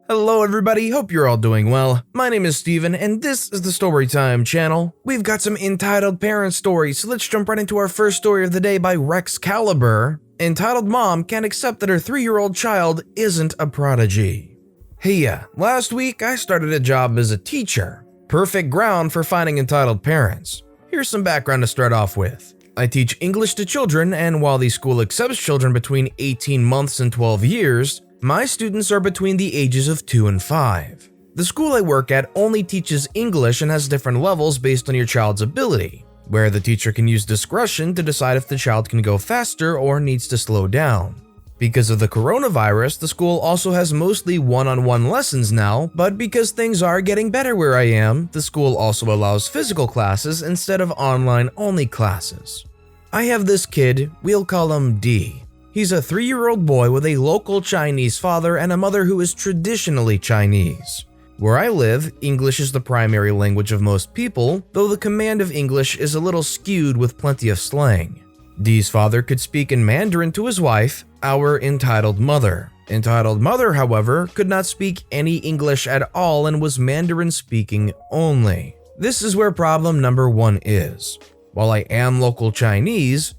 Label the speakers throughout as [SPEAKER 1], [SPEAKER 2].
[SPEAKER 1] Hello everybody, hope you're all doing well. My name is Steven and this is the Storytime channel. We've got some entitled parent stories, so let's jump right into our first story of the day by Rexcaliburrr, entitled Mom Can't Accept That Her 3-Year-Old Child Isn't a Prodigy. Hey, last week I started a job as a teacher. Perfect ground for finding entitled parents. Here's some background to start off with. I teach English to children, and while the school accepts children between 18 months and 12 years, my students are between the ages of 2 and 5. The school I work at only teaches English and has different levels based on your child's ability, where the teacher can use discretion to decide if the child can go faster or needs to slow down. Because of the coronavirus, the school also has mostly one-on-one lessons now, but because things are getting better where I am, the school also allows physical classes instead of online-only classes. I have this kid, we'll call him D. He's a 3-year-old boy with a local Chinese father and a mother who is traditionally Chinese. Where I live, English is the primary language of most people, though the command of English is a little skewed with plenty of slang. D's father could speak in Mandarin to his wife, our entitled mother. Entitled mother, however, could not speak any English at all and was Mandarin speaking only. This is where problem number 1 is. While I am local Chinese,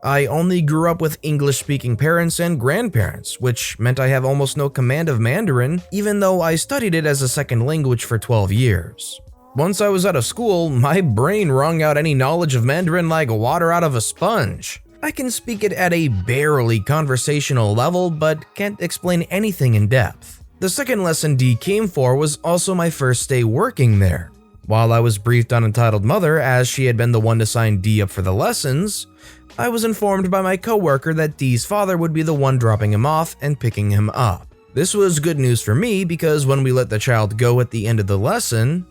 [SPEAKER 1] I only grew up with English-speaking parents and grandparents, which meant I have almost no command of Mandarin, even though I studied it as a second language for 12 years. Once I was out of school, my brain wrung out any knowledge of Mandarin like water out of a sponge. I can speak it at a barely conversational level, but can't explain anything in depth. The second lesson D came for was also my first day working there. While I was briefed on entitled mother, as she had been the one to sign D up for the lessons, I was informed by my coworker that D's father would be the one dropping him off and picking him up. This was good news for me because when we let the child go at the end of the lesson,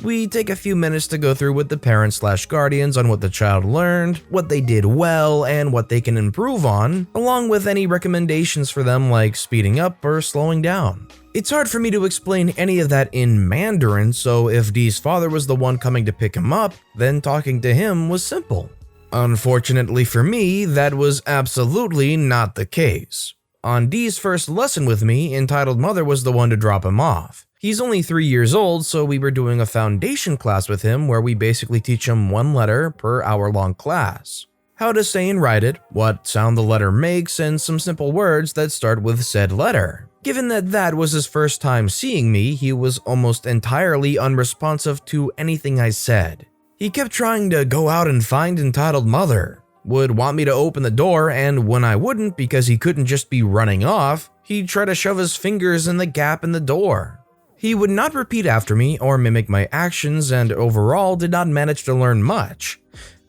[SPEAKER 1] we take a few minutes to go through with the parents/guardians on what the child learned, what they did well, and what they can improve on, along with any recommendations for them like speeding up or slowing down. It's hard for me to explain any of that in Mandarin, so if D's father was the one coming to pick him up, then talking to him was simple. Unfortunately for me, that was absolutely not the case. On D's first lesson with me, entitled mother was the one to drop him off. He's only 3 years old, so we were doing a foundation class with him where we basically teach him one letter per hour-long class. How to say and write it, what sound the letter makes, and some simple words that start with said letter. Given that that was his first time seeing me, he was almost entirely unresponsive to anything I said. He kept trying to go out and find entitled mother, would want me to open the door, and when I wouldn't because he couldn't just be running off, he'd try to shove his fingers in the gap in the door. He would not repeat after me or mimic my actions and overall did not manage to learn much.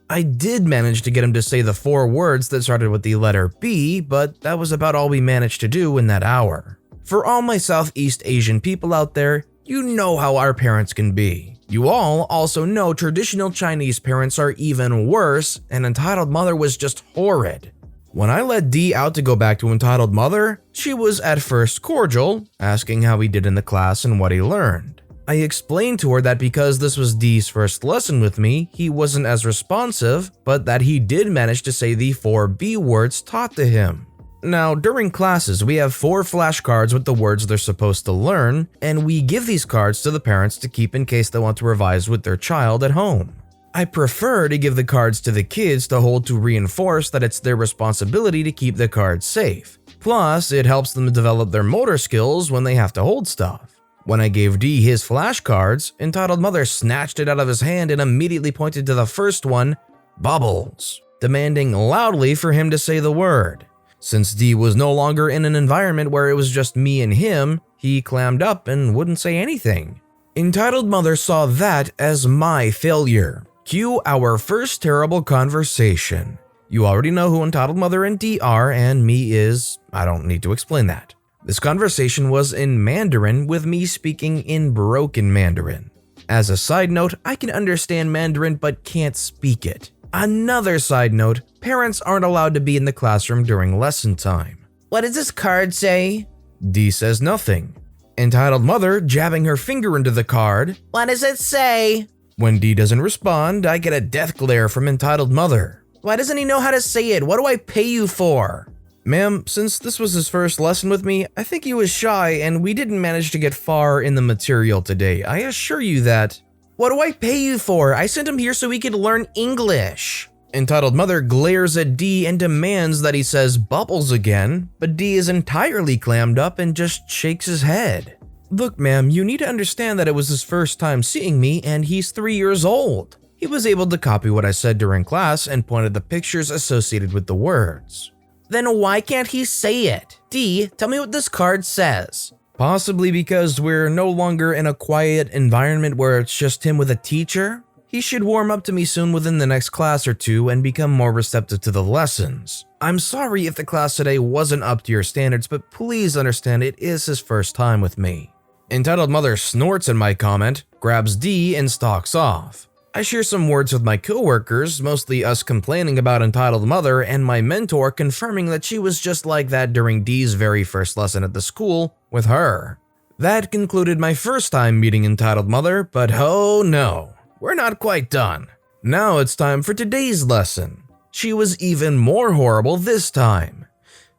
[SPEAKER 1] I did manage to get him to say the 4 words that started with the letter B, but that was about all we managed to do in that hour. For all my Southeast Asian people out there, you know how our parents can be. You all also know traditional Chinese parents are even worse, and entitled mother was just horrid. When I let D out to go back to entitled mother, she was at first cordial, asking how he did in the class and what he learned. I explained to her that because this was D's first lesson with me, he wasn't as responsive, but that he did manage to say the 4 B words taught to him. Now, during classes, we have 4 flashcards with the words they're supposed to learn, and we give these cards to the parents to keep in case they want to revise with their child at home. I prefer to give the cards to the kids to hold to reinforce that it's their responsibility to keep the cards safe. Plus, it helps them develop their motor skills when they have to hold stuff. When I gave D his flashcards, entitled mother snatched it out of his hand and immediately pointed to the first one, bubbles, demanding loudly for him to say the word. Since D was no longer in an environment where it was just me and him, he clammed up and wouldn't say anything. Entitled mother saw that as my failure. Cue our first terrible conversation. You already know who entitled mother and D are, and me is, I don't need to explain that. This conversation was in Mandarin with me speaking in broken Mandarin. As a side note, I can understand Mandarin but can't speak it. Another side note, parents aren't allowed to be in the classroom during lesson time. What does this card say? D says nothing. Entitled mother jabbing her finger into the card. What does it say? When D doesn't respond, I get a death glare from entitled mother. Why doesn't he know how to say it? What do I pay you for? Ma'am, since this was his first lesson with me, I think he was shy and we didn't manage to get far in the material today. I assure you that. What do I pay you for? I sent him here so he could learn English. Entitled Mother glares at D and demands that he says bubbles again, but D is entirely clammed up and just shakes his head. Look, ma'am, you need to understand that it was his first time seeing me and he's 3 years old. He was able to copy what I said during class and pointed the pictures associated with the words. Then why can't he say it? D, tell me what this card says. Possibly because we're no longer in a quiet environment where it's just him with a teacher. He should warm up to me soon within the next class or two and become more receptive to the lessons. I'm sorry if the class today wasn't up to your standards, but please understand it is his first time with me. Entitled Mother snorts at my comment, grabs D and stalks off. I share some words with my coworkers, mostly us complaining about Entitled Mother and my mentor confirming that she was just like that during D's very first lesson at the school with her. That concluded my first time meeting Entitled Mother, but oh no, we're not quite done. Now it's time for today's lesson. She was even more horrible this time.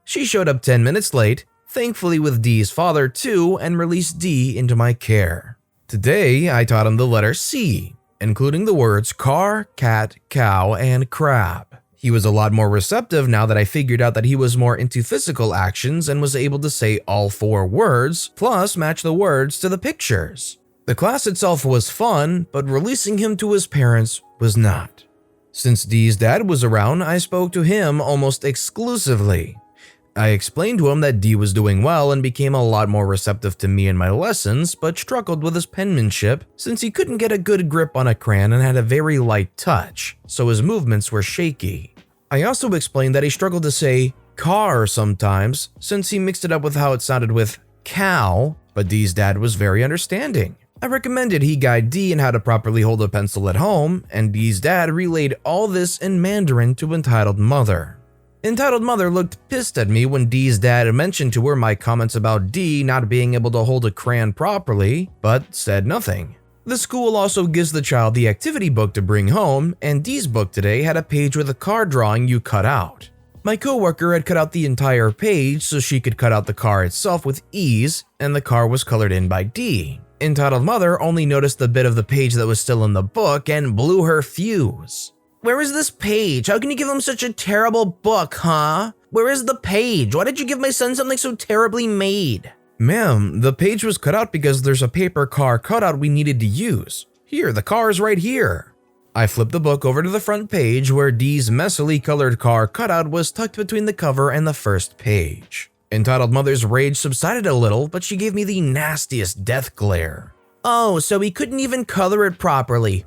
[SPEAKER 1] She showed up 10 minutes late, thankfully with D's father too, and released D into my care. Today, I taught him the letter C, including the words car, cat, cow, and crab. He was a lot more receptive now that I figured out that he was more into physical actions and was able to say all 4 words, plus match the words to the pictures. The class itself was fun, but releasing him to his parents was not. Since D's dad was around, I spoke to him almost exclusively. I explained to him that D was doing well and became a lot more receptive to me and my lessons, but struggled with his penmanship since he couldn't get a good grip on a crayon and had a very light touch, so his movements were shaky. I also explained that he struggled to say car sometimes since he mixed it up with how it sounded with cow, but D's dad was very understanding. I recommended he guide D in how to properly hold a pencil at home, and D's dad relayed all this in Mandarin to Entitled Mother. Entitled Mother looked pissed at me when D's dad mentioned to her my comments about D not being able to hold a crayon properly, but said nothing. The school also gives the child the activity book to bring home, and D's book today had a page with a car drawing you cut out. My coworker had cut out the entire page so she could cut out the car itself with ease, and the car was colored in by D. Entitled Mother only noticed the bit of the page that was still in the book and blew her fuse. Where is this page? How can you give him such a terrible book, huh? Where is the page? Why did you give my son something so terribly made? Ma'am, the page was cut out because there's a paper car cutout we needed to use. Here, the car is right here. I flipped the book over to the front page where D's messily colored car cutout was tucked between the cover and the first page. Entitled Mother's rage subsided a little, but she gave me the nastiest death glare. Oh, so he couldn't even color it properly.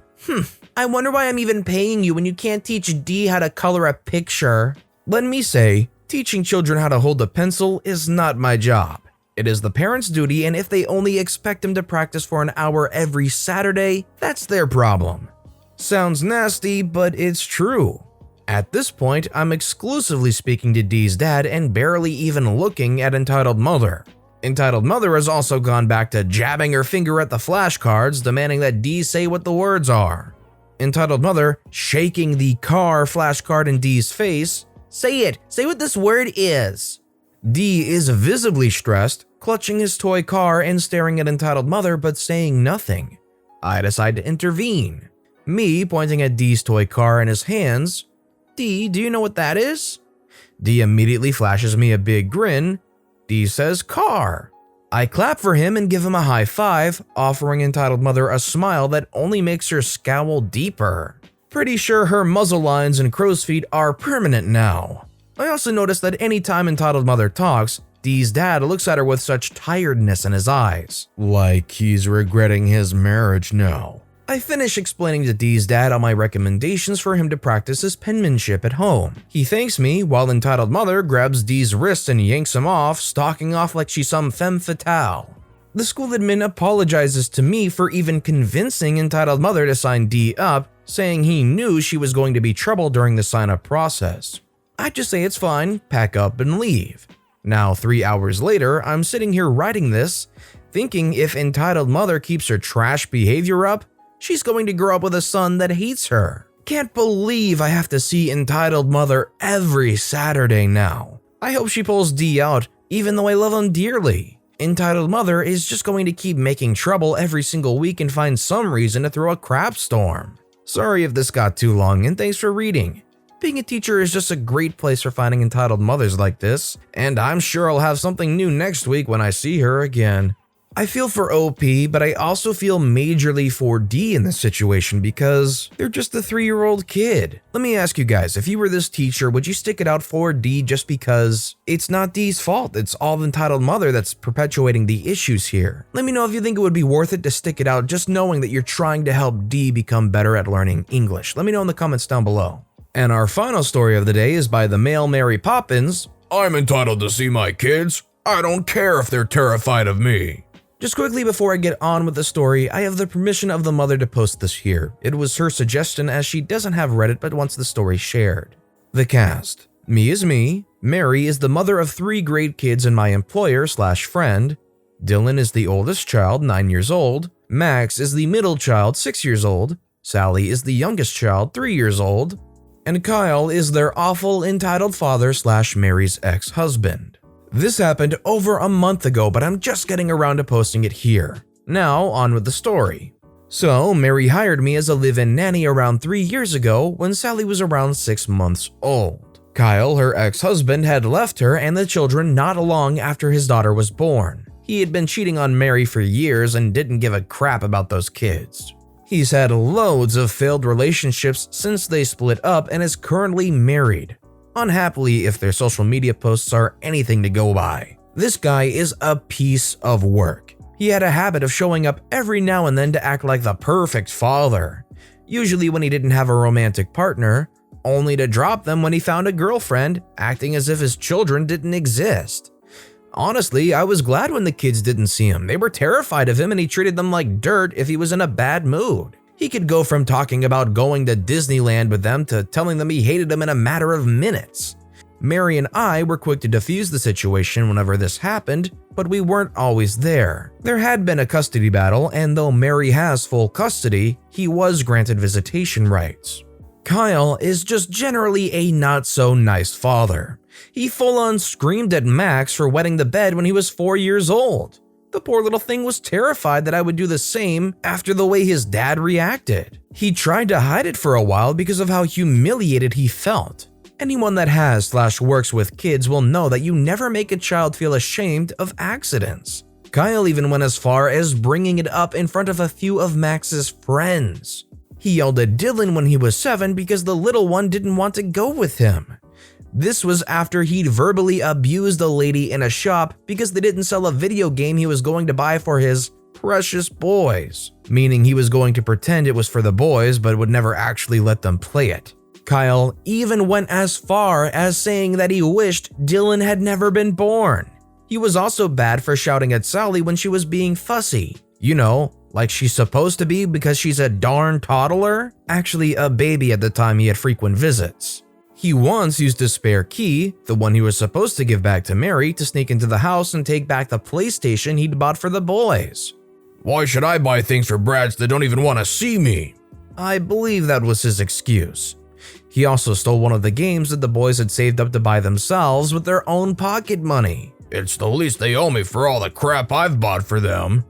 [SPEAKER 1] I wonder why I'm even paying you when you can't teach D how to color a picture. Let me say, teaching children how to hold a pencil is not my job. It is the parents' duty, and if they only expect him to practice for an hour every Saturday, that's their problem. Sounds nasty, but it's true. At this point, I'm exclusively speaking to D's dad and barely even looking at Entitled Mother. Entitled Mother has also gone back to jabbing her finger at the flashcards, demanding that D say what the words are. Entitled Mother shaking the car flashcard in D's face. Say it! Say what this word is! D is visibly stressed, clutching his toy car and staring at Entitled Mother but saying nothing. I decide to intervene. Me pointing at D's toy car in his hands. D, do you know what that is? D immediately flashes me a big grin. D says car. I clap for him and give him a high five, offering Entitled Mother a smile that only makes her scowl deeper. Pretty sure her muzzle lines and crow's feet are permanent now. I also noticed that anytime Entitled Mother talks, D's dad looks at her with such tiredness in his eyes, like he's regretting his marriage now. I finish explaining to D's dad all my recommendations for him to practice his penmanship at home. He thanks me while Entitled Mother grabs D's wrist and yanks him off, stalking off like she's some femme fatale. The school admin apologizes to me for even convincing Entitled Mother to sign D up, saying he knew she was going to be trouble during the sign-up process. I just say it's fine, pack up and leave. Now 3 hours later, I'm sitting here writing this, thinking if Entitled Mother keeps her trash behavior up, she's going to grow up with a son that hates her. Can't believe I have to see Entitled Mother every Saturday now. I hope she pulls D out, even though I love him dearly. Entitled mother is just going to keep making trouble every single week and find some reason to throw a crap storm. Sorry if this got too long, and thanks for reading. Being a teacher is just a great place for finding entitled mothers like this, and I'm sure I'll have something new next week when I see her again. I feel for OP, but I also feel majorly for D in this situation because they're just a 3-year-old kid. Let me ask you guys, if you were this teacher, would you stick it out for D just because it's not D's fault? It's all the entitled mother that's perpetuating the issues here. Let me know if you think it would be worth it to stick it out just knowing that you're trying to help D become better at learning English. Let me know in the comments down below. And our final story of the day is by TheMaleMaryPoppins. I'm entitled to see my kids. I don't care if they're terrified of me. Just quickly before I get on with the story, I have the permission of the mother to post this here. It was her suggestion as she doesn't have Reddit but wants the story shared. The cast. Me is me. Mary is the mother of 3 great kids and my employer/friend. Dylan is the oldest child, 9 years old. Max is the middle child, 6 years old. Sally is the youngest child, 3 years old. And Kyle is their awful entitled father/Mary's ex-husband. This happened over a month ago, but I'm just getting around to posting it here. Now, on with the story. So, Mary hired me as a live-in nanny around 3 years ago when Sally was around 6 months old. Kyle, her ex-husband, had left her and the children not long after his daughter was born. He had been cheating on Mary for years and didn't give a crap about those kids. He's had loads of failed relationships since they split up and is currently married. Unhappily, if their social media posts are anything to go by. This guy is a piece of work. He had a habit of showing up every now and then to act like the perfect father, usually when he didn't have a romantic partner, only to drop them when he found a girlfriend, acting as if his children didn't exist. Honestly, I was glad when the kids didn't see him. They were terrified of him and he treated them like dirt if he was in a bad mood. He could go from talking about going to Disneyland with them to telling them he hated them in a matter of minutes. Mary and I were quick to defuse the situation whenever this happened, but we weren't always there. There had been a custody battle, and though Mary has full custody, he was granted visitation rights. Kyle is just generally a not-so-nice father. He full-on screamed at Max for wetting the bed when he was 4 years old. The poor little thing was terrified that I would do the same after the way his dad reacted. He tried to hide it for a while because of how humiliated he felt. Anyone that has/works with kids will know that you never make a child feel ashamed of accidents. Kyle even went as far as bringing it up in front of a few of Max's friends. He yelled at Dylan when he was 7 because the little one didn't want to go with him. This was after he'd verbally abused a lady in a shop because they didn't sell a video game he was going to buy for his precious boys, meaning he was going to pretend it was for the boys but would never actually let them play it. Kyle even went as far as saying that he wished Dylan had never been born. He was also bad for shouting at Sally when she was being fussy. You know, like she's supposed to be because she's a darn toddler? Actually, a baby at the time he had frequent visits. He once used a spare key, the one he was supposed to give back to Mary, to sneak into the house and take back the PlayStation he'd bought for the boys. Why should I buy things for brats that don't even want to see me? I believe that was his excuse. He also stole one of the games that the boys had saved up to buy themselves with their own pocket money. It's the least they owe me for all the crap I've bought for them.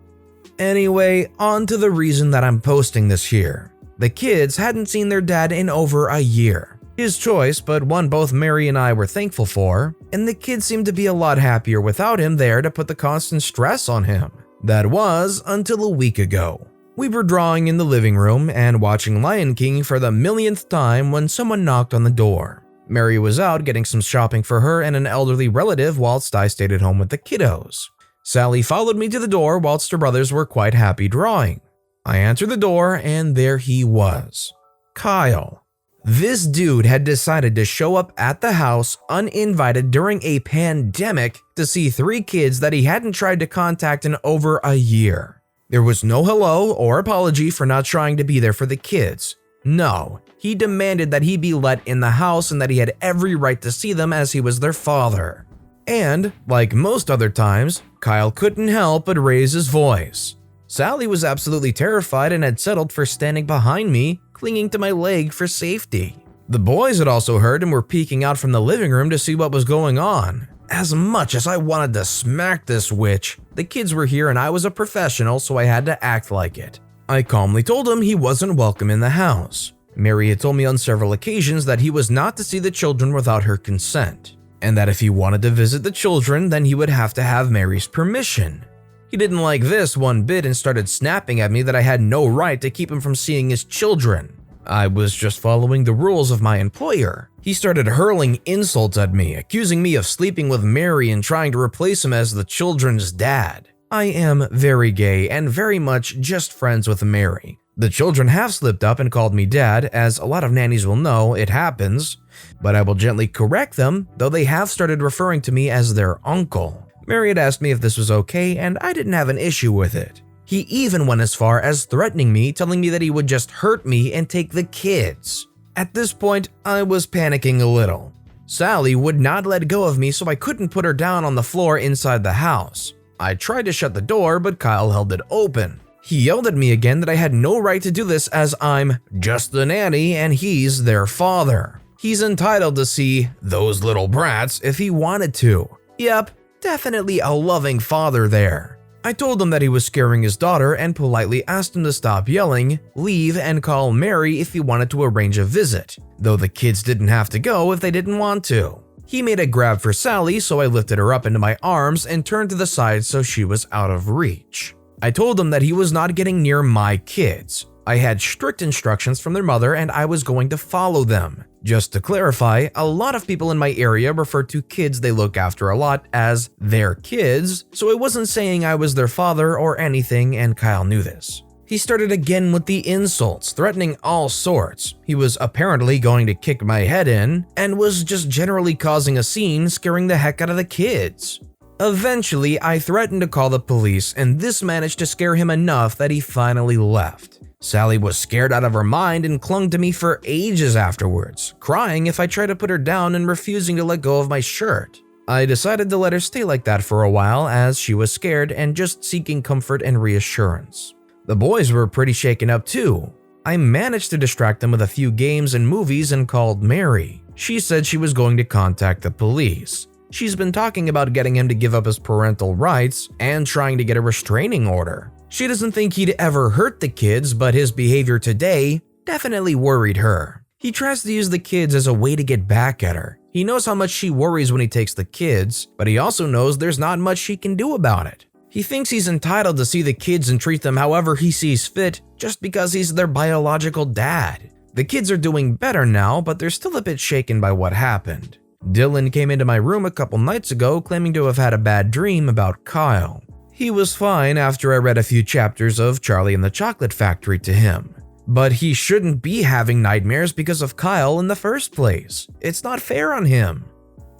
[SPEAKER 1] Anyway, on to the reason that I'm posting this here. The kids hadn't seen their dad in over a year. His choice, but one both Mary and I were thankful for, and the kids seemed to be a lot happier without him there to put the constant stress on him. That was until a week ago. We were drawing in the living room and watching Lion King for the millionth time when someone knocked on the door. Mary was out getting some shopping for her and an elderly relative whilst I stayed at home with the kiddos. Sally followed me to the door whilst her brothers were quite happy drawing. I answered the door and there he was. Kyle. This dude had decided to show up at the house uninvited during a pandemic to see 3 kids that he hadn't tried to contact in over a year. There was no hello or apology for not trying to be there for the kids. No, he demanded that he be let in the house and that he had every right to see them as he was their father. And, like most other times, Kyle couldn't help but raise his voice. Sally was absolutely terrified and had settled for standing behind me, clinging to my leg for safety. The boys had also heard and were peeking out from the living room to see what was going on. As much as I wanted to smack this witch, the kids were here and I was a professional, so I had to act like it. I calmly told him he wasn't welcome in the house. Mary had told me on several occasions that he was not to see the children without her consent, and that if he wanted to visit the children, then he would have to have Mary's permission. He didn't like this one bit and started snapping at me that I had no right to keep him from seeing his children. I was just following the rules of my employer. He started hurling insults at me, accusing me of sleeping with Mary and trying to replace him as the children's dad. I am very gay and very much just friends with Mary. The children have slipped up and called me dad, as a lot of nannies will know it happens, but I will gently correct them, though they have started referring to me as their uncle. Mary had asked me if this was okay, and I didn't have an issue with it. He even went as far as threatening me, telling me that he would just hurt me and take the kids. At this point, I was panicking a little. Sally would not let go of me, so I couldn't put her down on the floor inside the house. I tried to shut the door, but Kyle held it open. He yelled at me again that I had no right to do this, as I'm just the nanny and he's their father. He's entitled to see those little brats if he wanted to. Yep, definitely a loving father there. I told him that he was scaring his daughter and politely asked him to stop yelling, leave, and call Mary if he wanted to arrange a visit, though the kids didn't have to go if they didn't want to. He made a grab for Sally, so I lifted her up into my arms and turned to the side so she was out of reach. I told him that he was not getting near my kids. I had strict instructions from their mother and I was going to follow them. Just to clarify, a lot of people in my area refer to kids they look after a lot as their kids, so I wasn't saying I was their father or anything, and Kyle knew this. He started again with the insults, threatening all sorts. He was apparently going to kick my head in and was just generally causing a scene, scaring the heck out of the kids. Eventually, I threatened to call the police, and this managed to scare him enough that he finally left. Sally was scared out of her mind and clung to me for ages afterwards, crying if I tried to put her down and refusing to let go of my shirt. I decided to let her stay like that for a while, as she was scared and just seeking comfort and reassurance. The boys were pretty shaken up too. I managed to distract them with a few games and movies and called Mary. She said she was going to contact the police. She's been talking about getting him to give up his parental rights and trying to get a restraining order. She doesn't think he'd ever hurt the kids, but his behavior today definitely worried her. He tries to use the kids as a way to get back at her. He knows how much she worries when he takes the kids, but he also knows there's not much she can do about it. He thinks he's entitled to see the kids and treat them however he sees fit just because he's their biological dad. The kids are doing better now, but they're still a bit shaken by what happened. Dylan came into my room a couple nights ago claiming to have had a bad dream about Kyle. He was fine after I read a few chapters of Charlie and the Chocolate Factory to him. But he shouldn't be having nightmares because of Kyle in the first place. It's not fair on him.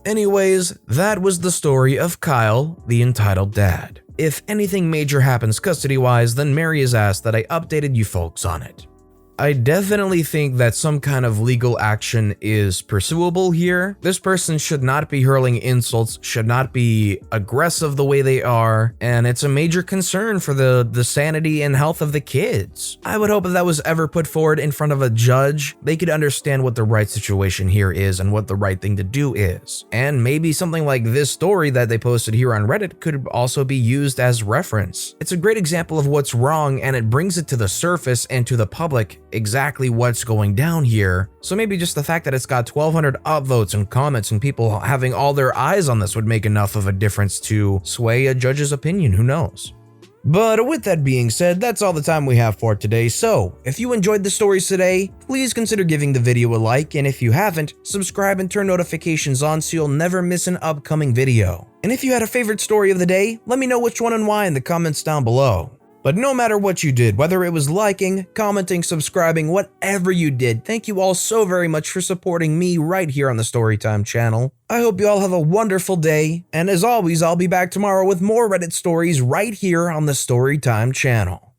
[SPEAKER 1] Anyways, that was the story of Kyle, the entitled dad. If anything major happens custody-wise, then Mary has asked that I updated you folks on it. I definitely think that some kind of legal action is pursuable here. This person should not be hurling insults, should not be aggressive the way they are, and it's a major concern for the sanity and health of the kids. I would hope if that was ever put forward in front of a judge, they could understand what the right situation here is and what the right thing to do is. And maybe something like this story that they posted here on Reddit could also be used as reference. It's a great example of what's wrong, and it brings it to the surface and to the public exactly what's going down here. So maybe just the fact that it's got 1,200 upvotes and comments and people having all their eyes on this would make enough of a difference to sway a judge's opinion, who knows. But with that being said, that's all the time we have for today. So if you enjoyed the stories today, please consider giving the video a like, and if you haven't, subscribe and turn notifications on so you'll never miss an upcoming video. And if you had a favorite story of the day, let me know which one and why in the comments down below. But no matter what you did, whether it was liking, commenting, subscribing, whatever you did, thank you all so very much for supporting me right here on the Storytime channel. I hope you all have a wonderful day, and as always, I'll be back tomorrow with more Reddit stories right here on the Storytime channel.